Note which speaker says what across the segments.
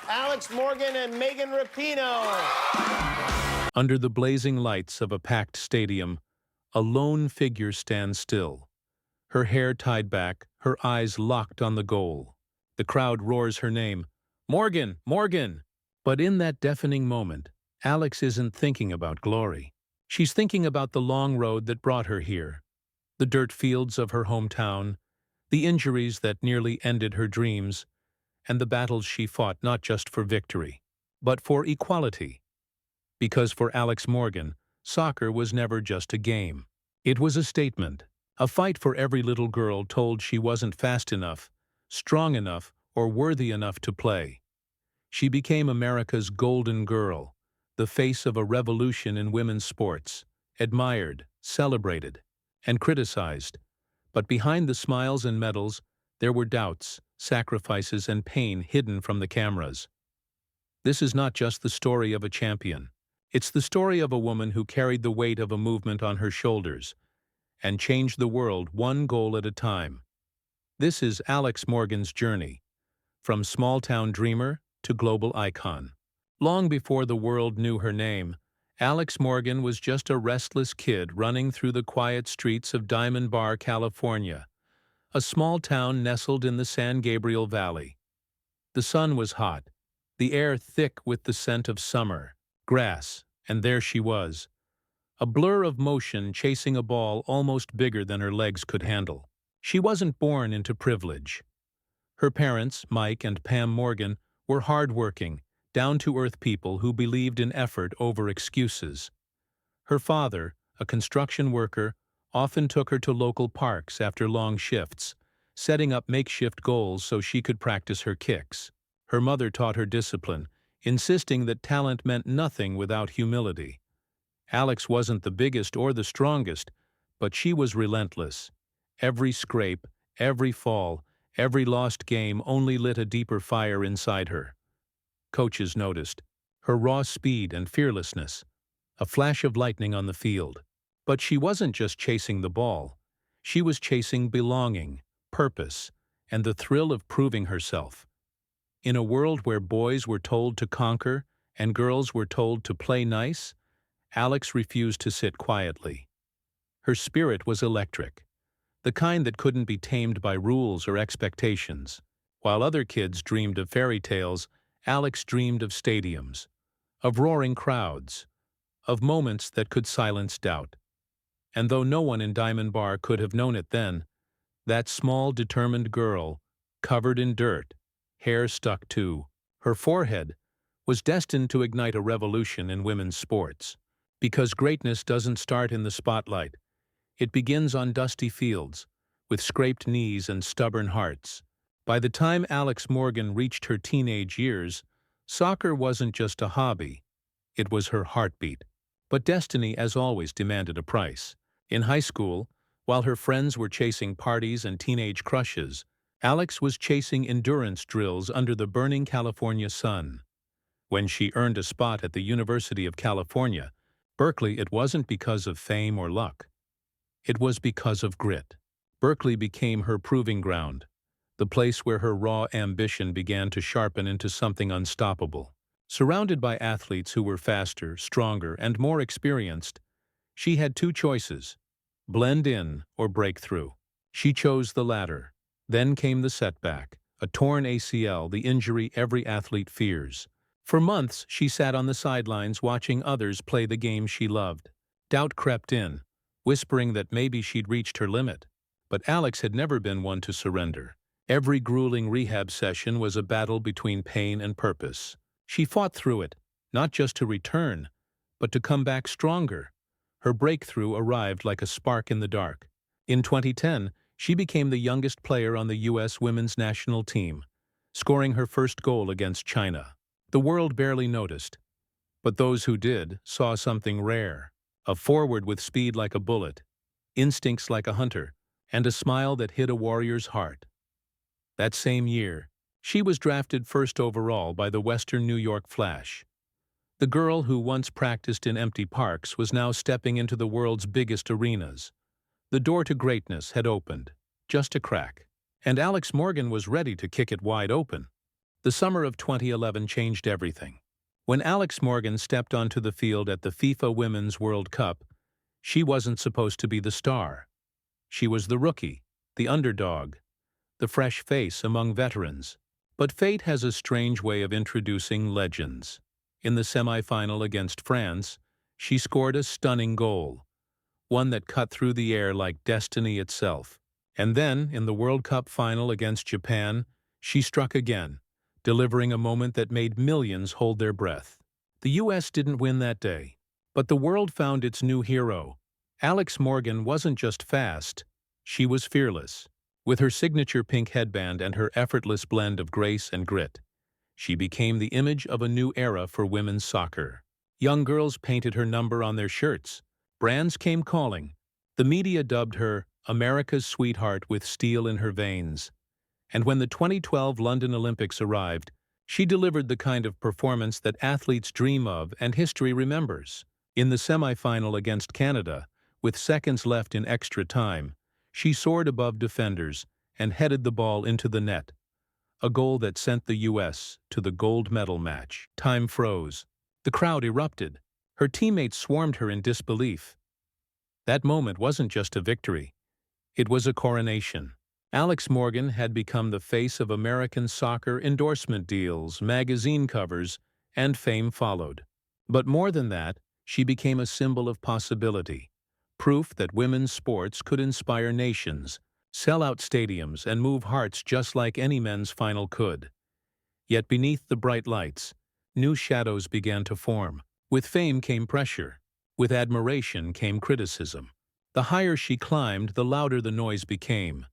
Speaker 1: Alex Morgan and Megan Rapinoe.
Speaker 2: Under the blazing lights of a packed stadium, a lone figure stands still. Her hair tied back, her eyes locked on the goal. The crowd roars her name, "Morgan! Morgan!" But in that deafening moment, Alex isn't thinking about glory. She's thinking about the long road that brought her here, the dirt fields of her hometown, the injuries that nearly ended her dreams, and the battles she fought not just for victory, but for equality. Because for Alex Morgan, soccer was never just a game. It was a statement, a fight for every little girl told she wasn't fast enough, strong enough, or worthy enough to play. She became America's golden girl, the face of a revolution in women's sports, admired, celebrated, and criticized. But behind the smiles and medals, there were doubts, sacrifices, and pain hidden from the cameras. This is not just the story of a champion. It's the story of a woman who carried the weight of a movement on her shoulders and changed the world one goal at a time. This is Alex Morgan's journey, from small-town dreamer to global icon. Long before the world knew her name, Alex Morgan was just a restless kid running through the quiet streets of Diamond Bar, California, a small town nestled in the San Gabriel Valley. The sun was hot, the air thick with the scent of summer, grass, and there she was, a blur of motion chasing a ball almost bigger than her legs could handle. She wasn't born into privilege. Her parents, Mike and Pam Morgan, were hard-working, down-to-earth people who believed in effort over excuses. Her father, a construction worker, often took her to local parks after long shifts, setting up makeshift goals so she could practice her kicks. Her mother taught her discipline, insisting that talent meant nothing without humility. Alex wasn't the biggest or the strongest, but she was relentless. Every scrape, every fall, every lost game only lit a deeper fire inside her. Coaches noticed her raw speed and fearlessness, a flash of lightning on the field. But she wasn't just chasing the ball. She was chasing belonging, purpose, and the thrill of proving herself. In a world where boys were told to conquer and girls were told to play nice, Alex refused to sit quietly. Her spirit was electric, the kind that couldn't be tamed by rules or expectations. While other kids dreamed of fairy tales, Alex dreamed of stadiums, of roaring crowds, of moments that could silence doubt. And though no one in Diamond Bar could have known it then, that small, determined girl, covered in dirt, hair stuck to her forehead, was destined to ignite a revolution in women's sports. Because greatness doesn't start in the spotlight. It begins on dusty fields, with scraped knees and stubborn hearts. By the time Alex Morgan reached her teenage years, soccer wasn't just a hobby. It was her heartbeat. But destiny, as always, demanded a price. In high school, while her friends were chasing parties and teenage crushes, Alex was chasing endurance drills under the burning California sun. When she earned a spot at the University of California, Berkeley, it wasn't because of fame or luck. It was because of grit. Berkeley became her proving ground, the place where her raw ambition began to sharpen into something unstoppable. Surrounded by athletes who were faster, stronger, and more experienced, she had two choices: blend in or break through. She chose the latter. Then came the setback, a torn ACL, the injury every athlete fears. For months, she sat on the sidelines watching others play the game she loved. Doubt crept in, whispering that maybe she'd reached her limit. But Alex had never been one to surrender. Every grueling rehab session was a battle between pain and purpose. She fought through it, not just to return, but to come back stronger. Her breakthrough arrived like a spark in the dark. In 2010, she became the youngest player on the U.S. women's national team, scoring her first goal against China. The world barely noticed, but those who did saw something rare: a forward with speed like a bullet, instincts like a hunter, and a smile that hid a warrior's heart. That same year, she was drafted first overall by the Western New York Flash. The girl who once practiced in empty parks was now stepping into the world's biggest arenas. The door to greatness had opened, just a crack, and Alex Morgan was ready to kick it wide open. The summer of 2011 changed everything. When Alex Morgan stepped onto the field at the FIFA Women's World Cup, she wasn't supposed to be the star. She was the rookie, the underdog, the fresh face among veterans. But fate has a strange way of introducing legends. In the semifinal against France, she scored a stunning goal, one that cut through the air like destiny itself. And then, in the World Cup final against Japan, she struck again, delivering a moment that made millions hold their breath. The U.S. didn't win that day, but the world found its new hero. Alex Morgan wasn't just fast, she was fearless. With her signature pink headband and her effortless blend of grace and grit, she became the image of a new era for women's soccer. Young girls painted her number on their shirts. Brands came calling. The media dubbed her America's sweetheart with steel in her veins. And when the 2012 London Olympics arrived, she delivered the kind of performance that athletes dream of and history remembers. In the semifinal against Canada, with seconds left in extra time, she soared above defenders and headed the ball into the net, a goal that sent the U.S. to the gold medal match. Time froze. The crowd erupted. Her teammates swarmed her in disbelief. That moment wasn't just a victory. It was a coronation. Alex Morgan had become the face of American soccer. Endorsement deals, magazine covers, and fame followed. But more than that, she became a symbol of possibility. Proof that women's sports could inspire nations, sell out stadiums, and move hearts just like any men's final could. Yet beneath the bright lights, new shadows began to form. With fame came pressure. With admiration came criticism. The higher she climbed, the louder the noise became.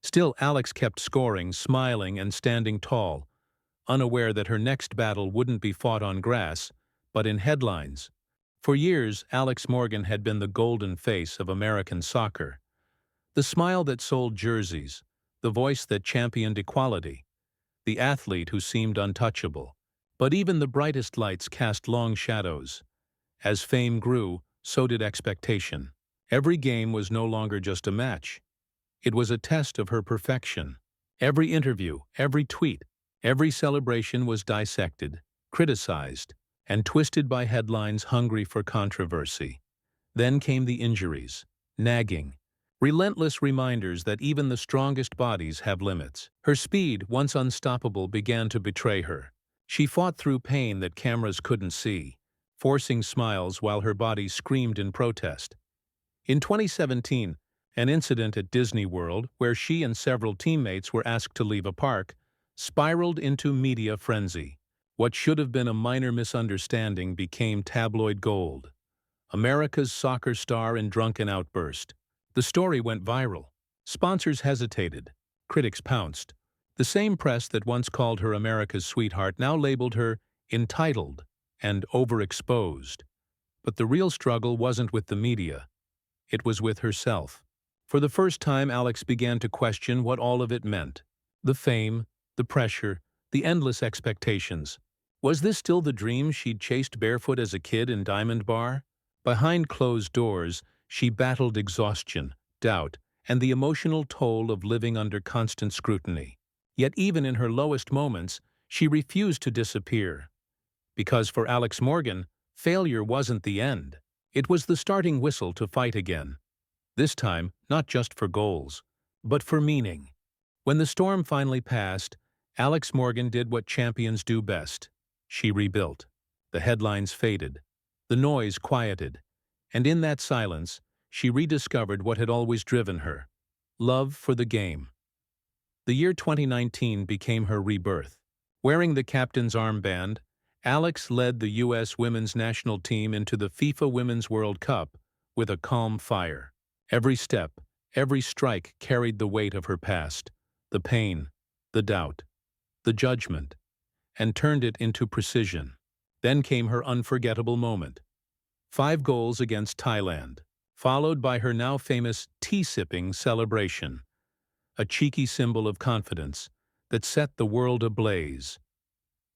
Speaker 2: Still, Alex kept scoring, smiling, and standing tall, unaware that her next battle wouldn't be fought on grass, but in headlines. For years, Alex Morgan had been the golden face of American soccer. The smile that sold jerseys, the voice that championed equality, the athlete who seemed untouchable. But even the brightest lights cast long shadows. As fame grew, so did expectation. Every game was no longer just a match. It was a test of her perfection. Every interview, every tweet, every celebration was dissected, criticized, and twisted by headlines hungry for controversy. Then came the injuries, nagging, relentless reminders that even the strongest bodies have limits. Her speed, once unstoppable, began to betray her. She fought through pain that cameras couldn't see, forcing smiles while her body screamed in protest. In 2017, an incident at Disney World, where she and several teammates were asked to leave a park, spiraled into media frenzy. What should have been a minor misunderstanding became tabloid gold. America's soccer star in drunken outburst. The story went viral. Sponsors hesitated. Critics pounced. The same press that once called her America's sweetheart now labeled her entitled and overexposed. But the real struggle wasn't with the media. It was with herself. For the first time, Alex began to question what all of it meant. The fame, the pressure, the endless expectations. Was this still the dream she'd chased barefoot as a kid in Diamond Bar? Behind closed doors, she battled exhaustion, doubt, and the emotional toll of living under constant scrutiny. Yet even in her lowest moments, she refused to disappear. Because for Alex Morgan, failure wasn't the end. It was the starting whistle to fight again. This time, not just for goals, but for meaning. When the storm finally passed, Alex Morgan did what champions do best. She rebuilt. The headlines faded. The noise quieted. And in that silence, she rediscovered what had always driven her: love for the game. The year 2019 became her rebirth. Wearing the captain's armband, Alex led the U.S. women's national team into the FIFA Women's World Cup with a calm fire. Every step, every strike carried the weight of her past, the pain, the doubt, the judgment, and turned it into precision. Then came her unforgettable moment. 5 goals against Thailand, followed by her now famous tea-sipping celebration, a cheeky symbol of confidence that set the world ablaze.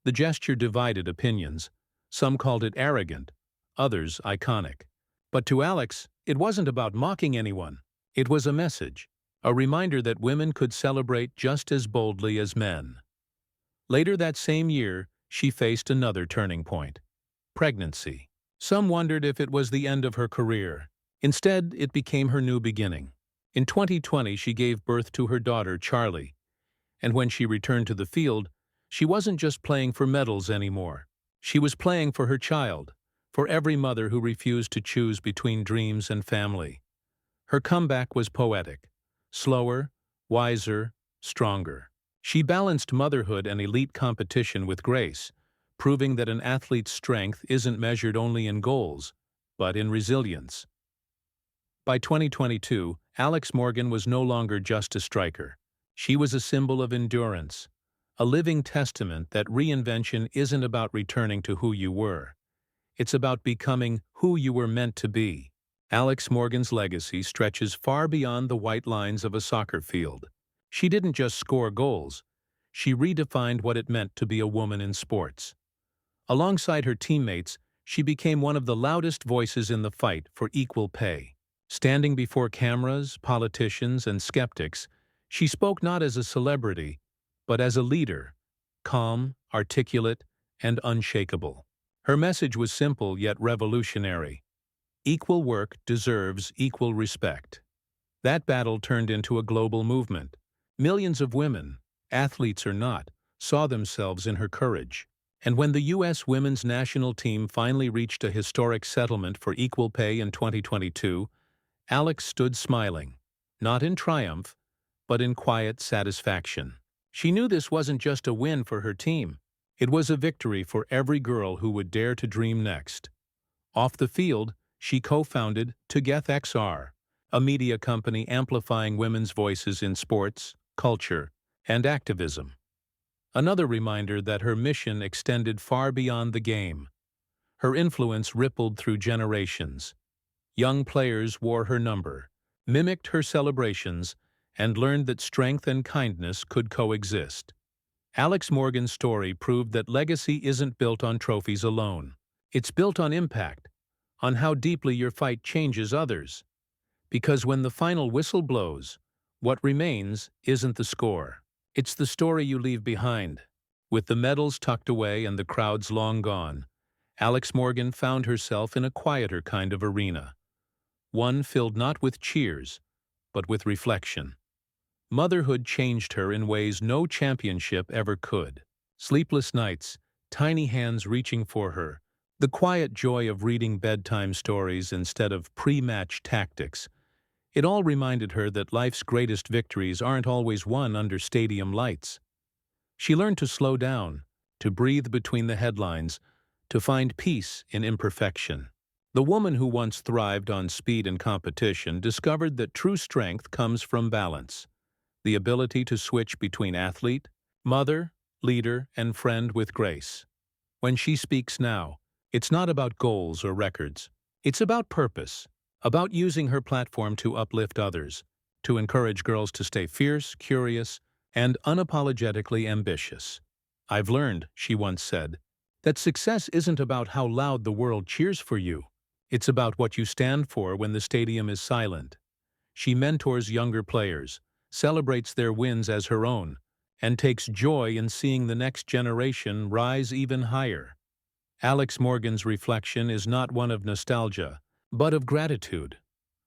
Speaker 2: The gesture divided opinions. Some called it arrogant, others iconic. But to Alex, it wasn't about mocking anyone. It was a message, a reminder that women could celebrate just as boldly as men. Later that same year, she faced another turning point: pregnancy. Some wondered if it was the end of her career. Instead, it became her new beginning. In 2020, she gave birth to her daughter, Charlie, and when she returned to the field, she wasn't just playing for medals anymore. She was playing for her child, for every mother who refused to choose between dreams and family. Her comeback was poetic: slower, wiser, stronger. She balanced motherhood and elite competition with grace, proving that an athlete's strength isn't measured only in goals, but in resilience. By 2022, Alex Morgan was no longer just a striker. She was a symbol of endurance, a living testament that reinvention isn't about returning to who you were. It's about becoming who you were meant to be. Alex Morgan's legacy stretches far beyond the white lines of a soccer field. She didn't just score goals, she redefined what it meant to be a woman in sports. Alongside her teammates, she became one of the loudest voices in the fight for equal pay. Standing before cameras, politicians, and skeptics, she spoke not as a celebrity, but as a leader: calm, articulate, and unshakable. Her message was simple yet revolutionary: equal work deserves equal respect. That battle turned into a global movement. Millions of women, athletes or not, saw themselves in her courage. And when the U.S. women's national team finally reached a historic settlement for equal pay in 2022, Alex stood smiling, not in triumph, but in quiet satisfaction. She knew this wasn't just a win for her team. It was a victory for every girl who would dare to dream next. Off the field, she co-founded TogetherXR, a media company amplifying women's voices in sports, culture, and activism. Another reminder that her mission extended far beyond the game. Her influence rippled through generations. Young players wore her number, mimicked her celebrations, and learned that strength and kindness could coexist. Alex Morgan's story proved that legacy isn't built on trophies alone. It's built on impact, on how deeply your fight changes others. Because when the final whistle blows, what remains isn't the score. It's the story you leave behind. With the medals tucked away and the crowds long gone, Alex Morgan found herself in a quieter kind of arena. One filled not with cheers, but with reflection. Motherhood changed her in ways no championship ever could. Sleepless nights, tiny hands reaching for her, the quiet joy of reading bedtime stories instead of pre-match tactics. It all reminded her that life's greatest victories aren't always won under stadium lights. She learned to slow down, to breathe between the headlines, to find peace in imperfection. The woman who once thrived on speed and competition discovered that true strength comes from balance, the ability to switch between athlete, mother, leader, and friend with grace. When she speaks now, it's not about goals or records. It's about purpose, about using her platform to uplift others, to encourage girls to stay fierce, curious, and unapologetically ambitious. "I've learned," she once said, "that success isn't about how loud the world cheers for you. It's about what you stand for when the stadium is silent." She mentors younger players, celebrates their wins as her own, and takes joy in seeing the next generation rise even higher. Alex Morgan's reflection is not one of nostalgia, but of gratitude.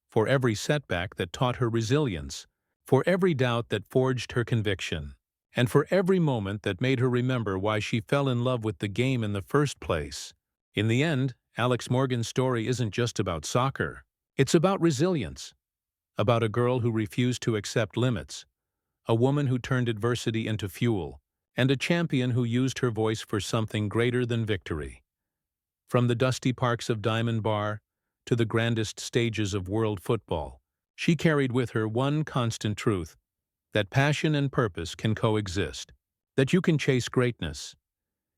Speaker 2: For every setback that taught her resilience, for every doubt that forged her conviction, and for every moment that made her remember why she fell in love with the game in the first place. In the end, Alex Morgan's story isn't just about soccer. It's about resilience, about a girl who refused to accept limits, a woman who turned adversity into fuel, and a champion who used her voice for something greater than victory. From the dusty parks of Diamond Bar to the grandest stages of world football, she carried with her one constant truth: that passion and purpose can coexist, that you can chase greatness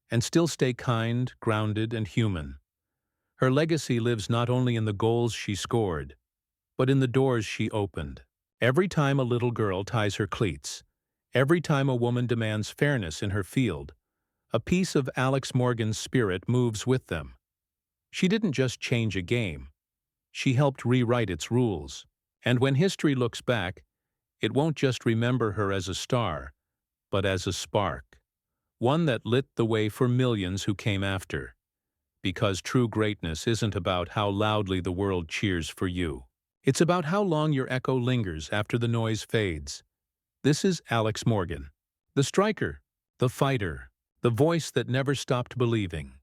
Speaker 2: and still stay kind, grounded, and human. Her legacy lives not only in the goals she scored, but in the doors she opened. Every time a little girl ties her cleats, every time a woman demands fairness in her field, a piece of Alex Morgan's spirit moves with them. She didn't just change a game, she helped rewrite its rules. And when history looks back, it won't just remember her as a star, but as a spark. one that lit the way for millions who came after. Because true greatness isn't about how loudly the world cheers for you. It's about how long your echo lingers after the noise fades. This is Alex Morgan, the striker, the fighter, the voice that never stopped believing.